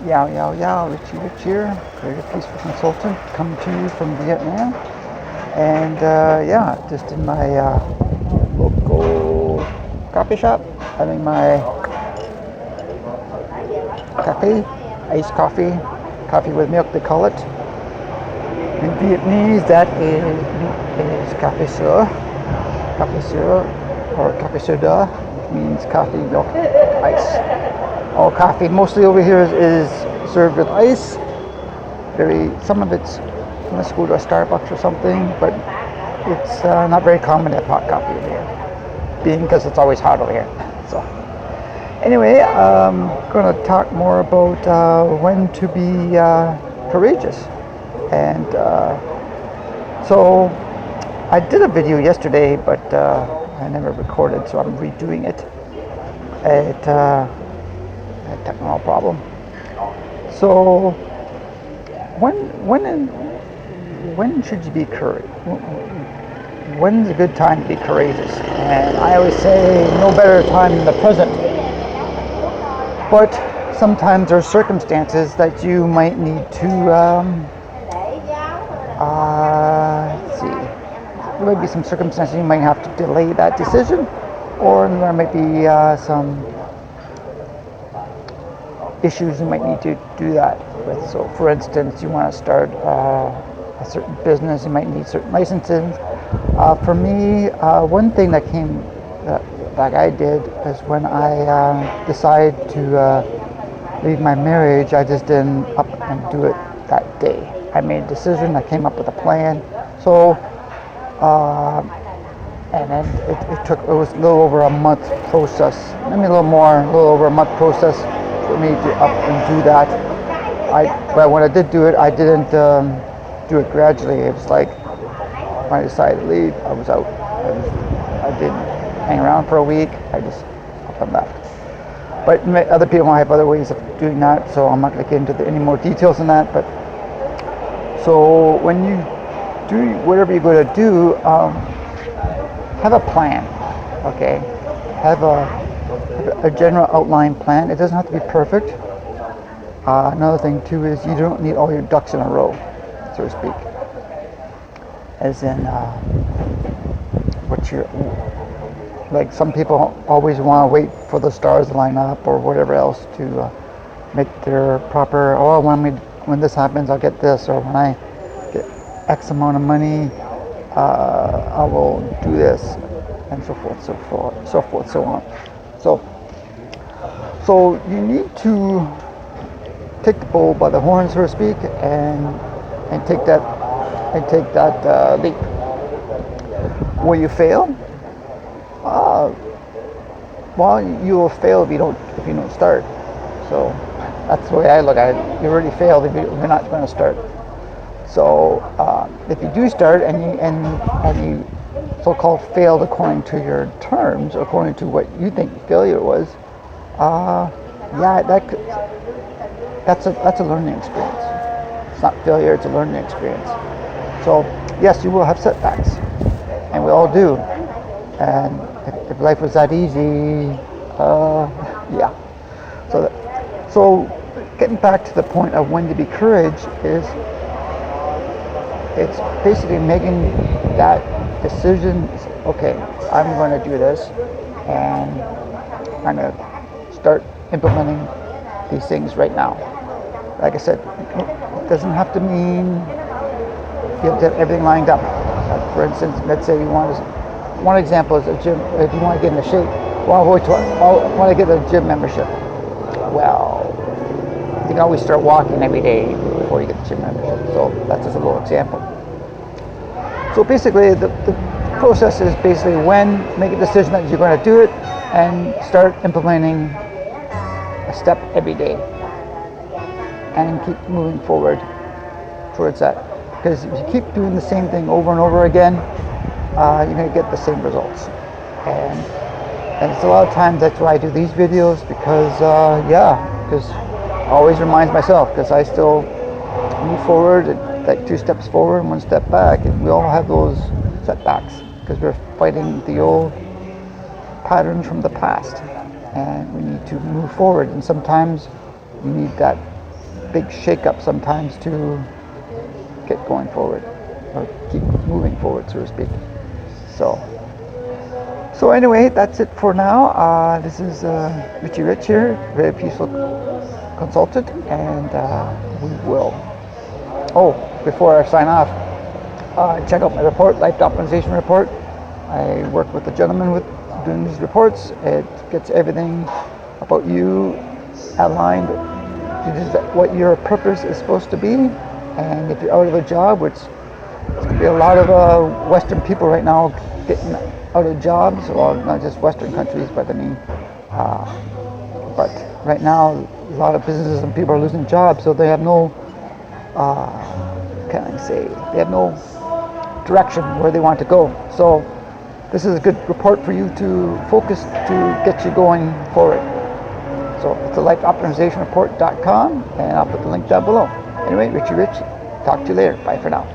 Yao Yao Yao, Richie Rich here, creative peaceful consultant, coming to you from Vietnam. And yeah, just in my local coffee shop, having my cafe, iced coffee, coffee with milk they call it. In Vietnamese, that is cafe sữa, or cafe soda, which means coffee, milk, ice. All coffee, mostly over here, is served with ice. Some of it's, let's go to a Starbucks or something, but it's not very common to have hot coffee over here, being because it's always hot over here. So anyway, I'm going to talk more about when to be courageous. And so I did a video yesterday, but I never recorded, so I'm redoing it. It a technical problem. So when should you be courageous? When's a good time to be courageous? And I always say no better time than the present. But sometimes there's circumstances that you might need to let's see. There might be some circumstances you might have to delay that decision, or there might be some issues you might need to do that with. So for instance, you want to start a certain business, you might need certain licenses. For me, one thing that I did is when I decided to leave my marriage, I just didn't up and do it that day. I made a decision, I came up with a plan. So and then it was a little over a month process, maybe a little over a month process for me to up and do that. But when I did do it, I didn't do it gradually. It was like when I decided to leave, I was out. I didn't hang around for a week. I just up and left. But other people might have other ways of doing that, so I'm not going to get into any more details on that. But so when you do whatever you're going to do, have a plan. Okay, have a general outline plan. It doesn't have to be perfect. Another thing too is you don't need all your ducks in a row, so to speak. As in, like some people always want to wait for the stars to line up or whatever else to make their proper. Oh, when this happens, I'll get this, or when I get X amount of money, I will do this, and so forth, so on. So you need to take the bull by the horn, so to speak, and take that leap. Will you fail? Well, you will fail if you don't start. So that's the way I look at it. You already failed if you're not going to start. So if you do start and you so-called failed according to your terms, according to what you think failure was, that's a learning experience. It's not failure; it's a learning experience. So yes, you will have setbacks, and we all do. And if life was that easy, yeah. So getting back to the point of when to be courageous is, it's basically making that decision. Okay, I'm going to do this, and I'm going to start implementing these things right now. Like I said, it doesn't have to mean you have to have everything lined up. For instance, let's say one example is a gym. If you want to get into shape, I want to get a gym membership. Well, you can always start walking every day before you get the gym membership. So that's just a little example. So basically, the process is basically make a decision that you're going to do it and start implementing a step every day and keep moving forward towards that. Because if you keep doing the same thing over and over again, you're going to get the same results. And it's a lot of times that's why I do these videos, because I always remind myself, because I still move forward, like 2 steps forward and 1 step back, and we all have those setbacks because we're fighting the old patterns from the past, and we need to move forward. And sometimes you need that big shake-up sometimes to get going forward, or keep moving forward, so to speak. So anyway, that's it for now. This is Richie Rich here, Very Peaceful Consultant, and we will. Oh, before I sign off, check out my report, Life Optimization Report. I work with a gentleman with doing these reports. It gets everything about you aligned to what your purpose is supposed to be. And if you're out of a job, which there's going to be a lot of Western people right now getting out of jobs, well, not just Western countries, but I mean, but right now a lot of businesses and people are losing jobs, so they have no, can I say, they have no direction where they want to go. So this is a good report for you to focus to get you going forward. So it's a lifeoptimizationreport.com, and I'll put the link down below. Anyway, Richie Rich, talk to you later. Bye for now.